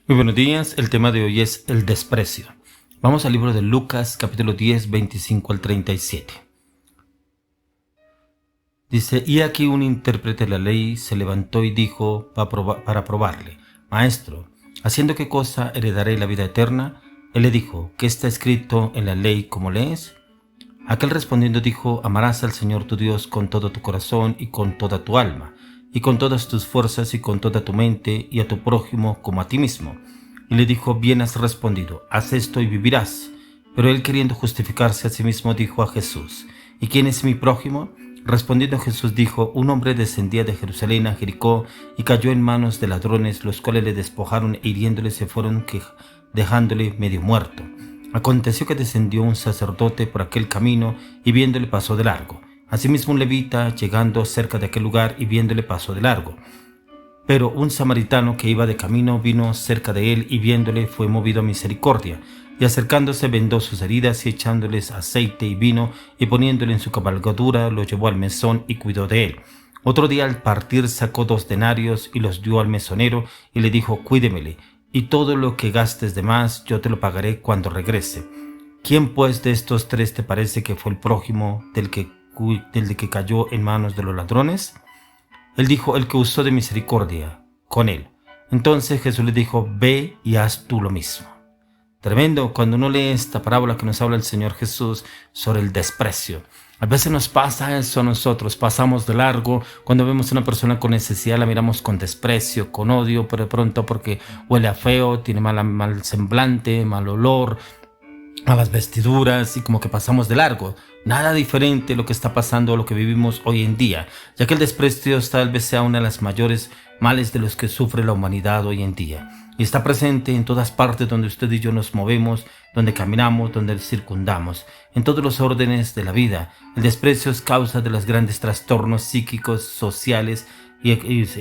Muy buenos días, el tema de hoy es el desprecio. Vamos al libro de Lucas, capítulo 10, 25 al 37. Dice, y aquí un intérprete de la ley se levantó y dijo para probarle, Maestro, ¿haciendo qué cosa heredaré la vida eterna? Él le dijo, ¿qué está escrito en la ley como lees? Aquel respondiendo dijo, amarás al Señor tu Dios con todo tu corazón y con toda tu alma, y con todas tus fuerzas y con toda tu mente, y a tu prójimo como a ti mismo. Y le dijo, bien has respondido, haz esto y vivirás. Pero él, queriendo justificarse a sí mismo, dijo a Jesús, ¿y quién es mi prójimo? Respondiendo Jesús dijo, un hombre descendía de Jerusalén a Jericó y cayó en manos de ladrones, los cuales le despojaron e hiriéndole se fueron dejándole medio muerto. Aconteció que descendió un sacerdote por aquel camino y viéndole pasó de largo. Asimismo un levita, llegando cerca de aquel lugar y viéndole pasó de largo. Pero un samaritano que iba de camino vino cerca de él y viéndole fue movido a misericordia. Y acercándose vendó sus heridas y echándoles aceite y vino y poniéndole en su cabalgadura lo llevó al mesón y cuidó de él. Otro día al partir sacó 2 denarios y los dio al mesonero y le dijo, cuídemele, y todo lo que gastes de más yo te lo pagaré cuando regrese. ¿Quién pues de estos 3 te parece que fue el prójimo del que cayó en manos de los ladrones? Él dijo, el que usó de misericordia con él. Entonces Jesús le dijo, ve y haz tú lo mismo. Tremendo cuando uno lee esta parábola que nos habla el Señor Jesús sobre el desprecio. A veces nos pasa eso a nosotros, pasamos de largo, cuando vemos a una persona con necesidad la miramos con desprecio, con odio, pero de pronto porque huele a feo, tiene mal semblante, mal olor, malas vestiduras y como que pasamos de largo. Nada diferente lo que está pasando o lo que vivimos hoy en día, ya que el desprecio tal vez sea una de las mayores males de los que sufre la humanidad hoy en día. Y está presente en todas partes donde usted y yo nos movemos, donde caminamos, donde circundamos, en todos los órdenes de la vida. El desprecio es causa de los grandes trastornos psíquicos, sociales y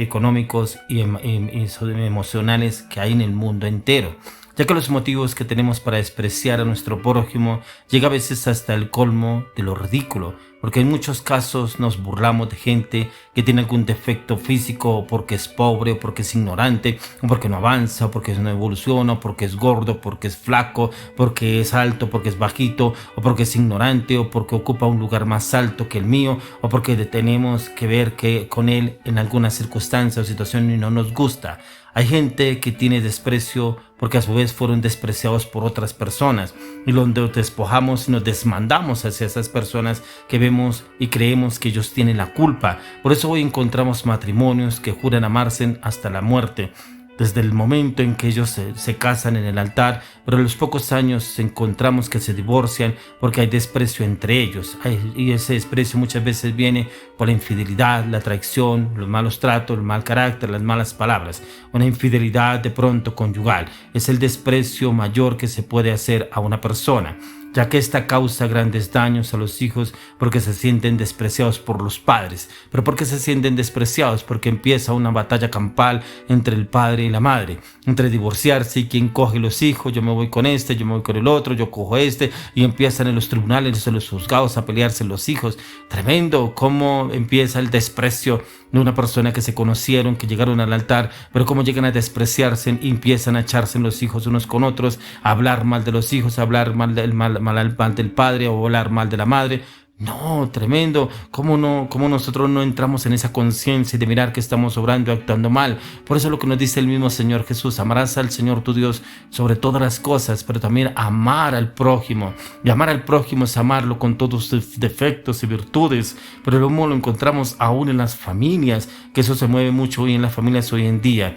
económicos y emocionales que hay en el mundo entero, ya que los motivos que tenemos para despreciar a nuestro prójimo llega a veces hasta el colmo de lo ridículo, porque en muchos casos nos burlamos de gente que tiene algún defecto físico, o porque es pobre, o porque es ignorante, o porque no avanza, o porque no evoluciona, o porque es gordo, porque es flaco, porque es alto, porque es bajito, o porque es ignorante, o porque ocupa un lugar más alto que el mío, o porque tenemos que ver que con él en alguna circunstancia o situación y no nos gusta. Hay gente que tiene desprecio porque a su vez fueron despreciados por otras personas, y donde despojamos y nos desmandamos hacia esas personas que vemos y creemos que ellos tienen la culpa. Por eso hoy encontramos matrimonios que juran amarse hasta la muerte, desde el momento en que ellos se casan en el altar, pero a los pocos años encontramos que se divorcian porque hay desprecio entre ellos. Y ese desprecio muchas veces viene por la infidelidad, la traición, los malos tratos, el mal carácter, las malas palabras. Una infidelidad de pronto conyugal es el desprecio mayor que se puede hacer a una persona, ya que esta causa grandes daños a los hijos porque se sienten despreciados por los padres. ¿Pero por qué se sienten despreciados? Porque empieza una batalla campal entre el padre y la madre, entre divorciarse y quién coge los hijos, yo me voy con este, yo me voy con el otro, yo cojo este, y empiezan en los tribunales, en los juzgados a pelearse los hijos. Tremendo cómo empieza el desprecio de una persona que se conocieron, que llegaron al altar, pero cómo llegan a despreciarse y empiezan a echarse los hijos unos con otros, a hablar mal de los hijos, a hablar mal del padre o hablar mal de la madre. No, tremendo, cómo nosotros no entramos en esa conciencia de mirar que estamos obrando y actuando mal. Por eso lo que nos dice el mismo Señor Jesús, amarás al Señor tu Dios sobre todas las cosas, pero también amar al prójimo. Y amar al prójimo es amarlo con todos sus defectos y virtudes, pero lo encontramos aún en las familias, que eso se mueve mucho hoy en las familias hoy en día,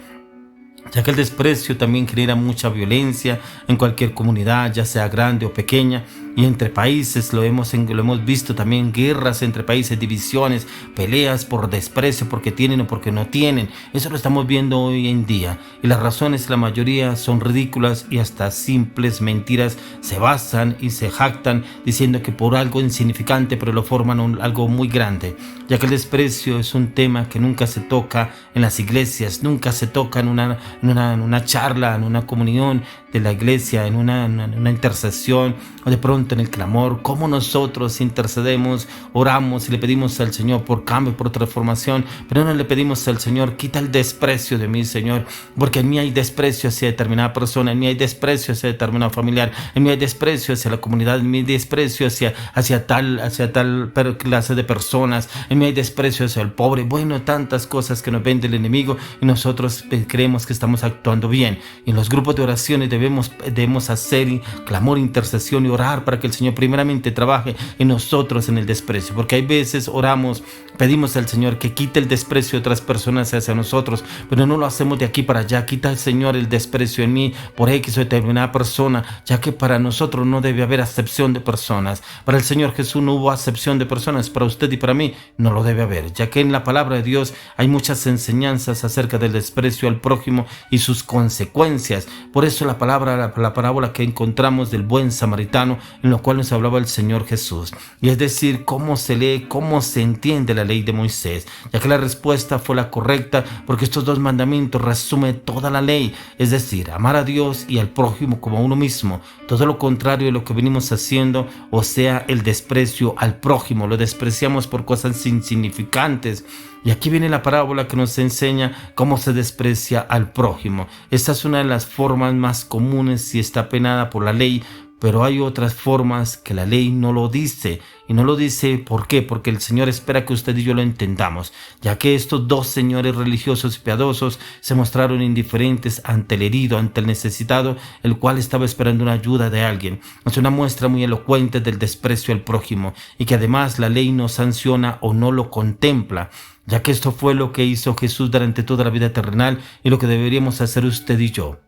ya que el desprecio también genera mucha violencia en cualquier comunidad, ya sea grande o pequeña, y entre países lo hemos visto también, guerras entre países, divisiones, peleas por desprecio, porque tienen o porque no tienen. Eso lo estamos viendo hoy en día, y las razones la mayoría son ridículas y hasta simples mentiras se basan y se jactan diciendo que por algo insignificante pero lo forman algo muy grande, ya que el desprecio es un tema que nunca se toca en las iglesias, nunca se toca en una charla, en una comunión de la iglesia, en una intercesión, o de pronto pronto en el clamor, cómo nosotros intercedemos, oramos y le pedimos al Señor por cambio, por transformación, pero no le pedimos al Señor, quita el desprecio de mí, Señor, porque en mí hay desprecio hacia determinada persona, en mí hay desprecio hacia determinado familiar, en mí hay desprecio hacia la comunidad, en mí hay desprecio hacia tal clase de personas, en mí hay desprecio hacia el pobre. Bueno, tantas cosas que nos vende el enemigo y nosotros creemos que estamos actuando bien. Y en los grupos de oraciones debemos hacer clamor, intercesión y orar para que el Señor primeramente trabaje en nosotros en el desprecio, porque hay veces oramos, pedimos al Señor que quite el desprecio de otras personas hacia nosotros, pero no lo hacemos de aquí para allá. Quita el Señor el desprecio en mí por X o determinada persona, ya que para nosotros no debe haber acepción de personas. Para el Señor Jesús no hubo acepción de personas, para usted y para mí no lo debe haber, ya que en la palabra de Dios hay muchas enseñanzas acerca del desprecio al prójimo y sus consecuencias. Por eso la parábola que encontramos del buen samaritano, en lo cual nos hablaba el Señor Jesús, y es decir, cómo se lee, cómo se entiende la ley de Moisés, ya que la respuesta fue la correcta, porque estos dos mandamientos resumen toda la ley, es decir, amar a Dios y al prójimo como a uno mismo, todo lo contrario de lo que venimos haciendo, o sea, el desprecio al prójimo, lo despreciamos por cosas insignificantes. Y aquí viene la parábola que nos enseña cómo se desprecia al prójimo. Esta es una de las formas más comunes y está penada por la ley, pero hay otras formas que la ley no lo dice. Y no lo dice, ¿por qué? Porque el Señor espera que usted y yo lo entendamos, ya que estos dos señores religiosos y piadosos se mostraron indiferentes ante el herido, ante el necesitado, el cual estaba esperando una ayuda de alguien. Es una muestra muy elocuente del desprecio al prójimo, y que además la ley no sanciona o no lo contempla, ya que esto fue lo que hizo Jesús durante toda la vida terrenal y lo que deberíamos hacer usted y yo.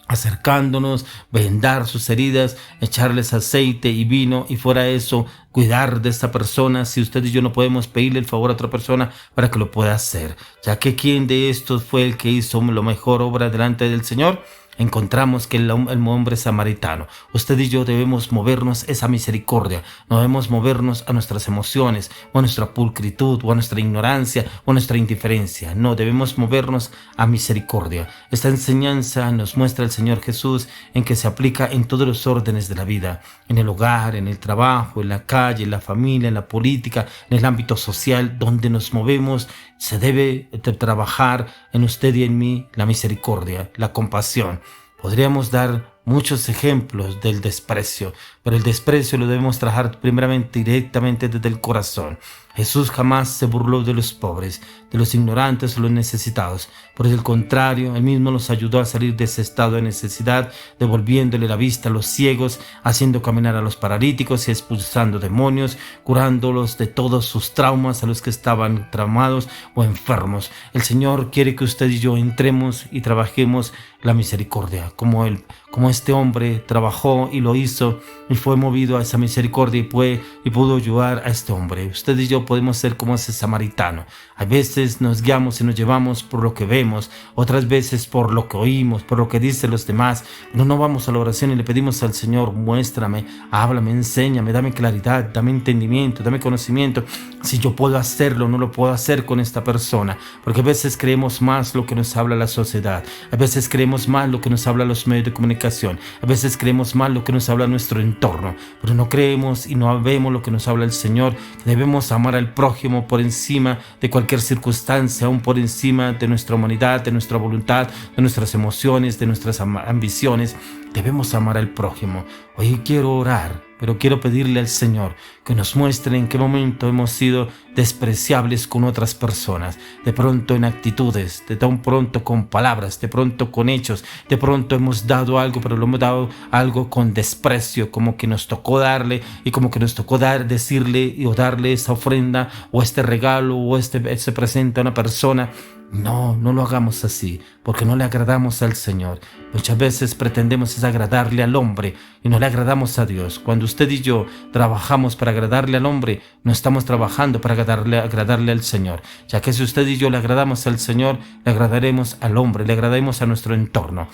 Acercándonos, vendar sus heridas, echarles aceite y vino, y fuera eso, cuidar de esta persona. Si usted y yo no podemos pedirle el favor a otra persona para que lo pueda hacer, ya que ¿quién de estos fue el que hizo la mejor obra delante del Señor? Encontramos que el hombre samaritano. Usted y yo debemos movernos esa misericordia, no debemos movernos a nuestras emociones, o a nuestra pulcritud, o a nuestra ignorancia, o a nuestra indiferencia. No, debemos movernos a misericordia. Esta enseñanza nos muestra el Señor Jesús en que se aplica en todos los órdenes de la vida, en el hogar, en el trabajo, en la calle, en la familia, en la política, en el ámbito social, donde nos movemos. Se debe trabajar en usted y en mí la misericordia, la compasión. Podríamos dar muchos ejemplos del desprecio, pero el desprecio lo debemos trabajar primeramente directamente desde el corazón. Jesús jamás se burló de los pobres, de los ignorantes o los necesitados. Por el contrario, Él mismo los ayudó a salir de ese estado de necesidad, devolviéndole la vista a los ciegos, haciendo caminar a los paralíticos y expulsando demonios, curándolos de todos sus traumas a los que estaban traumados o enfermos. El Señor quiere que usted y yo entremos y trabajemos la misericordia, como este hombre trabajó y lo hizo y fue movido a esa misericordia y pudo ayudar a este hombre. Usted y yo podemos ser como ese samaritano. A veces nos guiamos y nos llevamos por lo que vemos, otras veces por lo que oímos, por lo que dicen los demás. No vamos a la oración y le pedimos al Señor, muéstrame, háblame, enséñame, dame claridad, dame entendimiento, dame conocimiento. Si yo puedo hacerlo, no lo puedo hacer con esta persona, porque a veces creemos más lo que nos habla la sociedad, a veces creemos más lo que nos habla los medios de comunicación, a veces creemos más lo que nos habla nuestro entorno, pero no creemos y no vemos lo que nos habla el Señor. Debemos amar al prójimo por encima de cualquier circunstancia, aún por encima de nuestra humanidad, de nuestra voluntad, de nuestras emociones, de nuestras ambiciones. Debemos amar al prójimo. Hoy quiero orar, pero quiero pedirle al Señor que nos muestre en qué momento hemos sido despreciables con otras personas, de pronto en actitudes, de tan pronto con palabras, de pronto con hechos, de pronto hemos dado algo, pero lo hemos dado algo con desprecio, como que nos tocó darle y como que nos tocó decirle o darle esa ofrenda o este regalo o este presente a una persona. No lo hagamos así, porque no le agradamos al Señor. Muchas veces pretendemos es agradarle al hombre y no le agradamos a Dios. Cuando usted y yo trabajamos para agradarle al hombre, no estamos trabajando para agradarle al Señor, ya que si usted y yo le agradamos al Señor, le agradaremos al hombre, le agradaremos a nuestro entorno.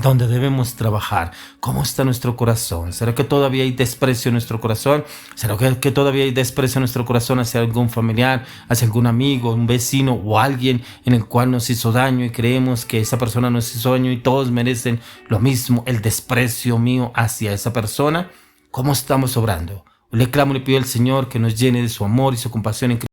¿Dónde debemos trabajar? ¿Cómo está nuestro corazón? ¿Será que todavía hay desprecio en nuestro corazón? ¿Será que todavía hay desprecio en nuestro corazón hacia algún familiar, hacia algún amigo, un vecino o alguien en el cual nos hizo daño y creemos que esa persona nos hizo daño y todos merecen lo mismo, el desprecio mío hacia esa persona? ¿Cómo estamos obrando? Le clamo y le pido al Señor que nos llene de su amor y su compasión en